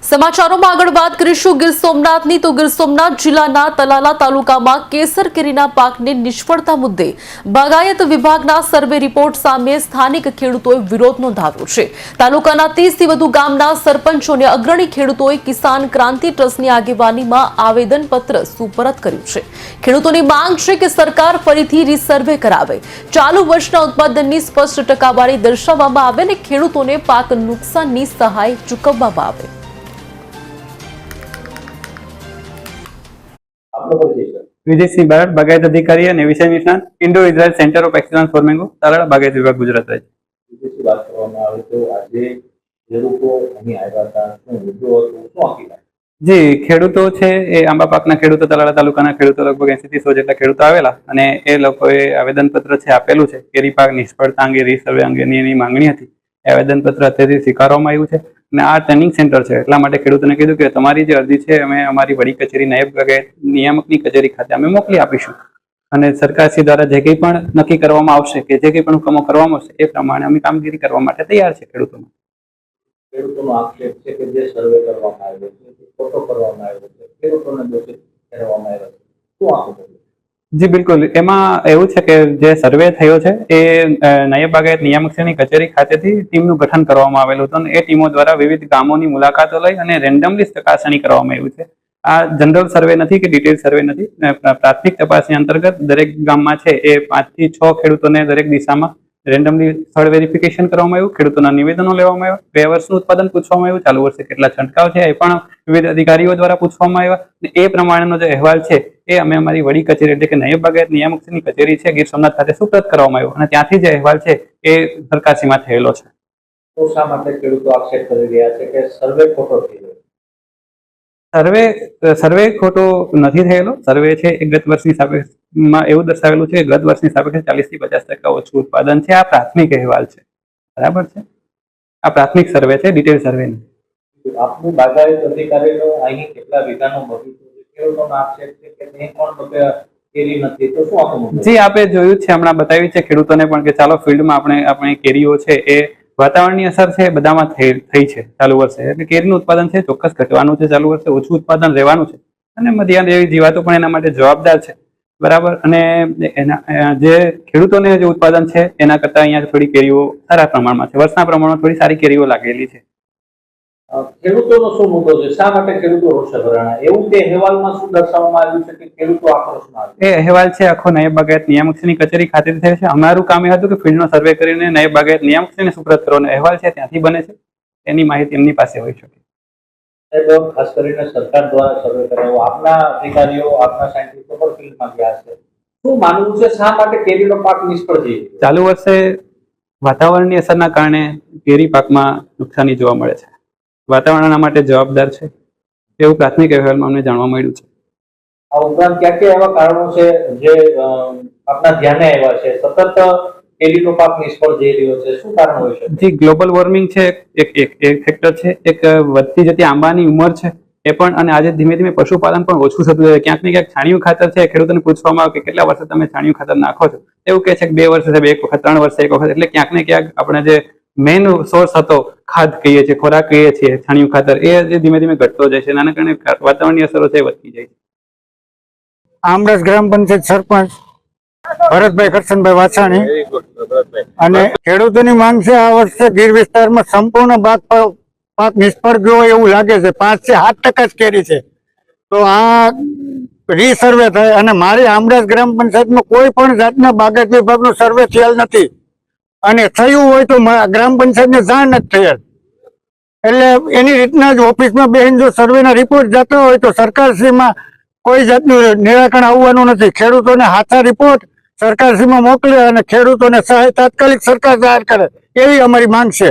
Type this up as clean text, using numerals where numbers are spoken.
સમાચારોમાં આગળ વાત કરીશું ગીર સોમનાથની તો ગીર સોમનાથ જિલ્લાના તલાલા તાલુકામાં કેસર કેરીના પાકની નિષ્ફળતા મુદ્દે બાગાયત વિભાગના સર્વે રિપોર્ટ સામે સ્થાનિક ખેડૂતોએ વિરોધ નોંધાવ્યો છે। તાલુકાના 30થી વધુ ગામના સરપંચો અને અગ્રણી ખેડૂતોએ કિસાન ક્રાંતિ ટ્રસ્ટની આગેવાનીમાં આવેદનપત્ર સુપરત કર્યું છે। ખેડૂતોની માંગ છે કે સરકાર ફરીથી રીસર્વે કરાવે, ચાલુ વર્ષના ઉત્પાદનની સ્પષ્ટ ટકાવારી દર્શાવવામાં આવે અને ખેડૂતોને પાક નુકસાનની સહાય ચૂકવવામાં આવે। विजय सिंह बारड, बागायत अधिकारी અને વિષય નિષ્ણાત, Indo Israel centre of excellence for mango, Talala, બાગાયત વિભાગ, ગુજરાત રાજ્ય। વિદેશી વાત કરવામાં આવે તો આજે ખેડૂતો અહીં આવ્યા હતા, શું મુદ્દો હતો, શું હકીકત? જી, ખેડૂતો છે એ આંબા પાકના ખેડૂતો, તાલાળા તાલુકાના ખેડૂતો લગભગ 80 થી 100 જેટલા ખેડૂતો આવેલા અને એ લોકોએ આવેદનપત્ર છે આપેલું છે। કેરી પાક નિષ્ફળતા અંગે રીસર્વે અંગેની એની માંગણી હતી। આવેદનપત્ર અત્યારથી સ્વીકારવામાં આવ્યું છે અને આ ટ્રેનિંગ સેન્ટર છે એટલા માટે ખેડૂતોને કીધું કે તમારી જે અરજી છે અમે અમારી વડી કચેરી નાયબ બાગાયત નિયામકની કચેરી ખાતે અમે મોકલી આપીશું અને સરકારશ્રી દ્વારા જે કંઈ પણ નક્કી કરવામાં આવશે કે જે કંઈ પણ હુકમો કરવામાં આવશે એ પ્રમાણે અમે કામગીરી કરવા માટે તૈયાર છે। ખેડૂતોનો આક્ષેપ છે કે જે સર્વે કરવામાં આવ્યો છે, ખોટો કરવામાં આવ્યો છે, ખેડૂતોને દોષિત ઠેરવવામાં આવ્યો છે, શું આખું? જી બિલકુલ, એમાં એવું છે કે જે સર્વે થયો છે એ નાયબ બાગાયત નિયામકશ્રીની કચેરી ખાતેથી ટીમનું ગઠન કરવામાં આવેલું હતું અને એ ટીમો દ્વારા વિવિધ ગામોની મુલાકાતો લઈ અને રેન્ડમલી ચકાસણી કરવામાં આવ્યું છે। આ જનરલ સર્વે નથી કે ડિટેલ સર્વે નથી, પ્રાથમિક તપાસની અંતર્ગત દરેક ગામમાં છે એ 5 થી 6 ખેડૂતોને દરેક દિશામાં રેન્ડમલી સ્થળ વેરિફિકેશન કરવામાં આવ્યું, ખેડૂતોના નિવેદનો લેવામાં આવ્યા, 2 વર્ષનું ઉત્પાદન પૂછવામાં આવ્યું, ચાલુ વર્ષે કેટલા છંટકાવ છે એ પણ વિવિધ અધિકારીઓ દ્વારા પૂછવામાં આવ્યા અને એ પ્રમાણેનો જે અહેવાલ છે એ અમે અમારી વડી કચેરી એટલે કે નાયબ બાગાયત નિયામકશ્રીની કચેરી છે ગીર સોમનાથ ખાતે સુપ્રત કરવામાં આવ્યો અને ત્યાંથી જે અહેવાલ છે એ સરકારશ્રીમાં થયેલો છે। તો શા માટે ખેડૂતો આક્ષેપ કરી રહ્યા છે કે સર્વે ખોટો થયો? સર્વે ખોટો નથી થયેલો। સર્વે છે એ ગત વર્ષની સાપેક્ષમાં એવું દર્શાવેલું છે કે ગત વર્ષની સાપેક્ષે 40 થી 50% ઓછું ઉત્પાદન છે। આ પ્રાથમિક અહેવાલ છે, બરાબર છે, આ પ્રાથમિક સર્વે છે, ડિટેલ સર્વે નહીં। આપનું બાગાયત અધિકારીનો અહીં કેટલા વીઘાનો બગીચો છે? ખેડૂતોનો આક્ષેપ છે કે નહીં પણ કેરી નથી, તો શું આખું? જી, આપે જોયું છે, હમણાં બતાવ્યું છે ખેડૂતોને પણ કે ચાલો ફિલ્ડમાં આપણે કેરીઓ છે એ વાતાવરણની અસર છે એ બધામાં થઈ છે ચાલુ વર્ષે, એટલે કેરીનું ઉત્પાદન છે ચોક્કસ ઘટવાનું છે, ચાલુ વર્ષે ઓછું ઉત્પાદન રહેવાનું છે અને મધ્યાહન જેવી જીવાતો પણ એના માટે જવાબદાર છે, બરાબર। અને એના જે ખેડૂતોને જે ઉત્પાદન છે એના કરતાં અહીંયા થોડી કેરીઓ સારા પ્રમાણમાં છે, વર્ષના પ્રમાણમાં થોડી સારી કેરીઓ લાગેલી છે। ખેડૂતોનો શું મુદ્દો છે? શા માટે ખેડૂતો રોષે ભરાણા? એવું તે અહેવાલમાં શું દર્શાવવામાં આવ્યું છે કે ખેડૂતો આક્રોશમાં આવે? એ અહેવાલ છે આખો નાયબ બાગાયત નિયામકશ્રીની કચેરી ખાતેથી થયો છે। અમારું કામ એ હતું કે ફિલ્ડનો સર્વે કરીને નાયબ બાગાયત નિયામકશ્રીને સુપ્રત કરવાનો અહેવાલ છે ત્યાંથી બને છે, એની માહિતી એમની પાસે હોઈ શકે। ખાસ કરીને સરકાર દ્વારા સર્વે કરાયો, આપના અધિકારીઓ, આપના સાયન્ટિસ્ટો પણ ફિલ્ડમાં ગયા છે, શું માનવું છે શા માટે કેરીનો પાક નિષ્ફળ થઈ ગયો? ચાલુ વર્ષે વાતાવરણની અસરના કારણે કેરી પાકમાં નુકસાની જોવા મળે છે, વાતાવરણના માટે જવાબદાર છે એવું પ્રાથમિક અહેવાલમાં અમને જાણવા મળ્યું છે। આ ઉપરાંત ક્યાં ક્યાં એવા કારણો છે જે આપના ધ્યાને આવ્યા છે? સતત કેરીનો પાક નિષ્ફળ જઈ રહ્યો છે, શું કારણ હોય છે? જી, ગ્લોબલ વોર્મિંગ છે એક ફેક્ટર છે, એક વધતી જતી આંબાની ઉંમર છે એ પણ, અને આજે ધીમે ધીમે પશુપાલન પણ ઓછું થતું જાય। ક્યાંક ને ક્યાંક છાણિયું ખાતર છે, ખેડૂતોને પૂછવામાં આવે કે કેટલા વર્ષે તમે છાણિયું ખાતર નાખો છો, એવું કહે છે કે 2 વર્ષે 1 વખત, 3 વર્ષે 1 વખત, એટલે ક્યાંક ને ક્યાંક આપણે જે મેઇન સોર્સ હતો ખાદ કહીએ છીએ, ખોરાક કહીએ છીએ, છાણિયું ખાતર, એ ધીમે ધીમે ઘટતો જાય છે, આના કારણે વાતાવરણની અસરો છે વધતી જાય છે। આમરસ ગ્રામ પંચાયત સરપંચ ભરતભાઈ કરશનભાઈ વાછાણી, અને ખેડૂતોની માંગ છે આ વર્ષે ગીર વિસ્તારમાં સંપૂર્ણ પાક નિષ્ફળ ગયો એવું લાગે છે। 5 થી 7% જ કેરી છે, તો આ રીસર્વે થાય અને મારી આમરસ ગ્રામ પંચાયતમાં કોઈ પણ જાતના બાગાયત વિભાગનો સર્વે થયેલ નથી અને થયું હોય તો ગ્રામ પંચાયતને જાણ નથી થયેલ, એટલે એની રીતના જ ઓફિસમાં બેસીને જો સર્વેના રિપોર્ટ જતા હોય તો સરકારશ્રીમાં કોઈ જાતનું નિરાકરણ આવવાનું નથી। ખેડૂતોને હાથા રિપોર્ટ સરકારશ્રીમાં મોકલે અને ખેડૂતોને સહાય તાત્કાલિક સરકાર જાહેર કરે એવી અમારી માંગ છે।